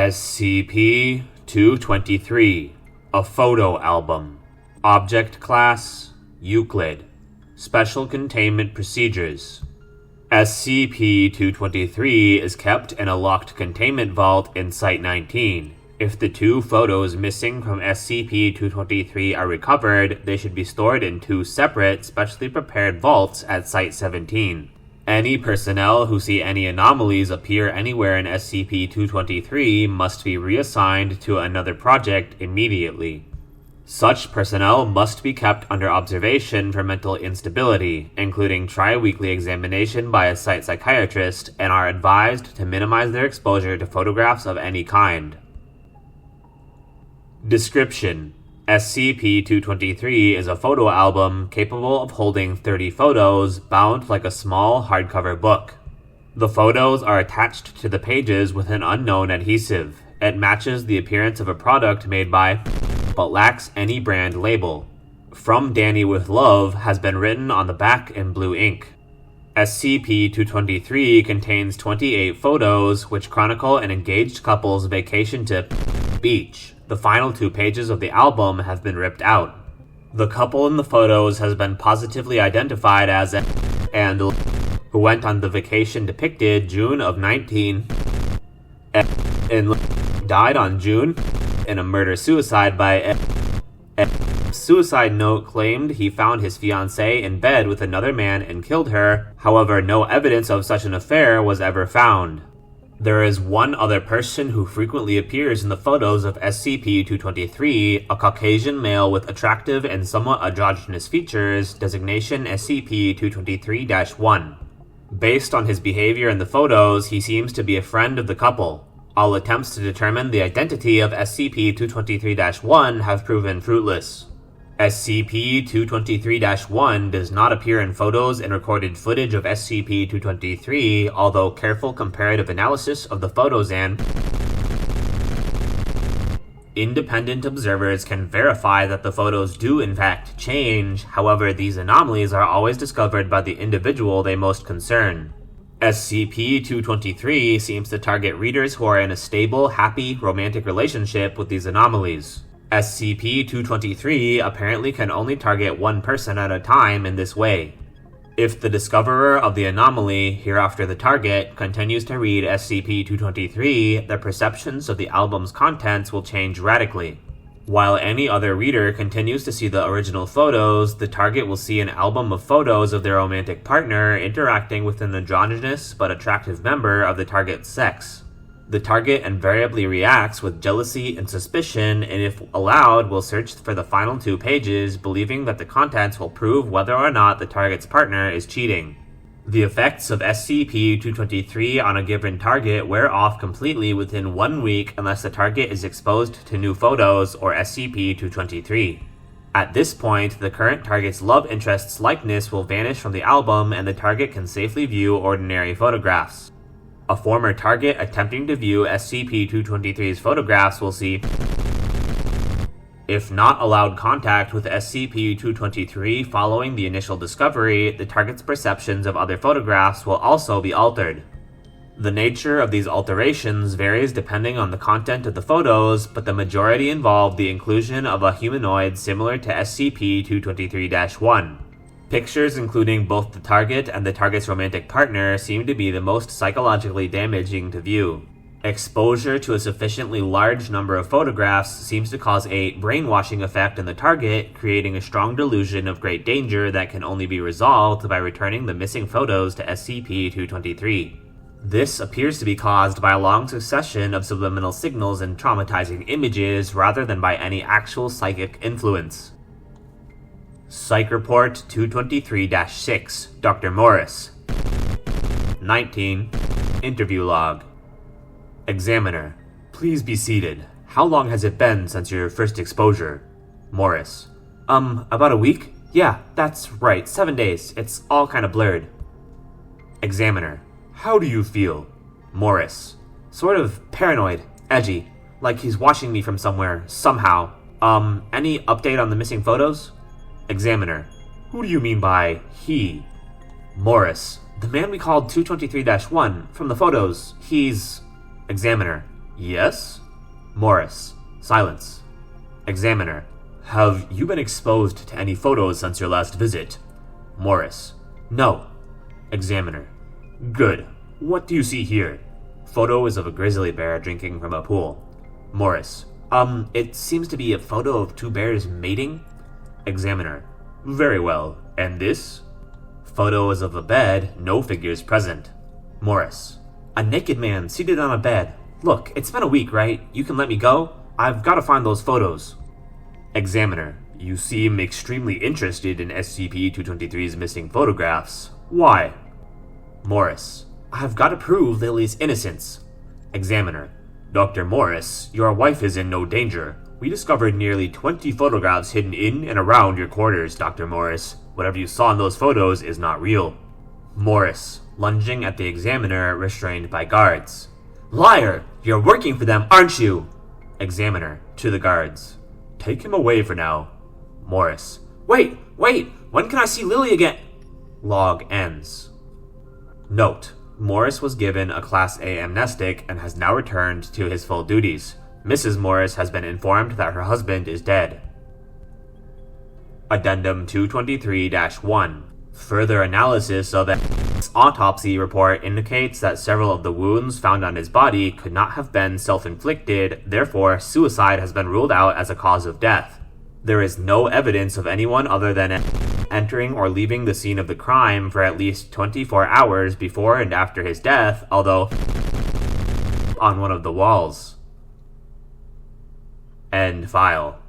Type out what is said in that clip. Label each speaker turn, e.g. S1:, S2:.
S1: SCP-223, a photo album. Object Class: Euclid. Special Containment Procedures. SCP-223 is kept in a locked containment vault in Site-19. If the two photos missing from SCP-223 are recovered, they should be stored in two separate, specially prepared vaults at Site-17. Any personnel who see any anomalies appear anywhere in SCP-223 must be reassigned to another project immediately. Such personnel must be kept under observation for mental instability, including tri-weekly examination by a site psychiatrist, and are advised to minimize their exposure to photographs of any kind. Description: SCP-223 is a photo album capable of holding 30 photos bound like a small hardcover book. The photos are attached to the pages with an unknown adhesive. It matches the appearance of a product made by, but lacks any brand label. "From Danny with Love" has been written on the back in blue ink. SCP-223 contains 28 photos which chronicle an engaged couple's vacation to beach. The final 2 pages of the album have been ripped out. The couple in the photos has been positively identified as and who went on the vacation depicted June of 19 and died on June in a murder-suicide by Suicide note claimed he found his fiancée in bed with another man and killed her. However, no evidence of such an affair was ever found. There is one other person who frequently appears in the photos of SCP-223, a Caucasian male with attractive and somewhat androgynous features, designation SCP-223-1. Based on his behavior in the photos, he seems to be a friend of the couple. All attempts to determine the identity of SCP-223-1 have proven fruitless. SCP-223-1 does not appear in photos and recorded footage of SCP-223, although careful comparative analysis of the photos and independent observers can verify that the photos do in fact change. However, these anomalies are always discovered by the individual they most concern. SCP-223 seems to target readers who are in a stable, happy, romantic relationship with these anomalies. SCP-223 apparently can only target one person at a time in this way. If the discoverer of the anomaly, hereafter the target, continues to read SCP-223, their perceptions of the album's contents will change radically. While any other reader continues to see the original photos, the target will see an album of photos of their romantic partner interacting with an androgynous but attractive member of the target's sex. The target invariably reacts with jealousy and suspicion, and if allowed, will search for the final 2 pages, believing that the contents will prove whether or not the target's partner is cheating. The effects of SCP-223 on a given target wear off completely within 1 week unless the target is exposed to new photos or SCP-223. At this point, the current target's love interest's likeness will vanish from the album and the target can safely view ordinary photographs. A former target attempting to view SCP-223's photographs will see, if not allowed contact with SCP-223 following the initial discovery, the target's perceptions of other photographs will also be altered. The nature of these alterations varies depending on the content of the photos, but the majority involve the inclusion of a humanoid similar to SCP-223-1. Pictures including both the target and the target's romantic partner seem to be the most psychologically damaging to view. Exposure to a sufficiently large number of photographs seems to cause a brainwashing effect in the target, creating a strong delusion of great danger that can only be resolved by returning the missing photos to SCP-223. This appears to be caused by a long succession of subliminal signals and traumatizing images rather than by any actual psychic influence. Psych Report 223-6, Dr. Morris. 19. Interview Log. Examiner: Please be seated. How long has it been since your first exposure? Morris: About a week? Yeah, that's right, 7 days. It's all kinda blurred. Examiner: How do you feel? Morris: Sort of paranoid, edgy, like he's watching me from somewhere, somehow. Any update on the missing photos? Examiner: Who do you mean by he? Morris: The man we called 223-1 from the photos. He's... Examiner: Yes? Morris. Silence. Examiner. Have you been exposed to any photos since your last visit? Morris. No. Examiner. Good. What do you see here? Photo is of a grizzly bear drinking from a pool. Morris. It seems to be a photo of two bears mating. Examiner. Very well. And this? Photo is of a bed, no figures present. Morris. A naked man seated on a bed. Look, it's been a week, right? You can let me go? I've got to find those photos. Examiner. You seem extremely interested in SCP-223's missing photographs. Why? Morris. I've got to prove Lily's innocence. Examiner. Dr. Morris, your wife is in no danger. We discovered nearly 20 photographs hidden in and around your quarters, Dr. Morris. Whatever you saw in those photos is not real. Morris, lunging at the examiner, restrained by guards. Liar! You're working for them, aren't you? Examiner, to the guards. Take him away for now. Morris. Wait! When can I see Lily again? Log ends. Note. Morris was given a Class A amnestic and has now returned to his full duties. Mrs. Morris has been informed that her husband is dead. Addendum 223-1. Further analysis of the autopsy report indicates that several of the wounds found on his body could not have been self-inflicted, therefore suicide has been ruled out as a cause of death. There is no evidence of anyone other than entering or leaving the scene of the crime for at least 24 hours before and after his death, although on one of the walls. End file.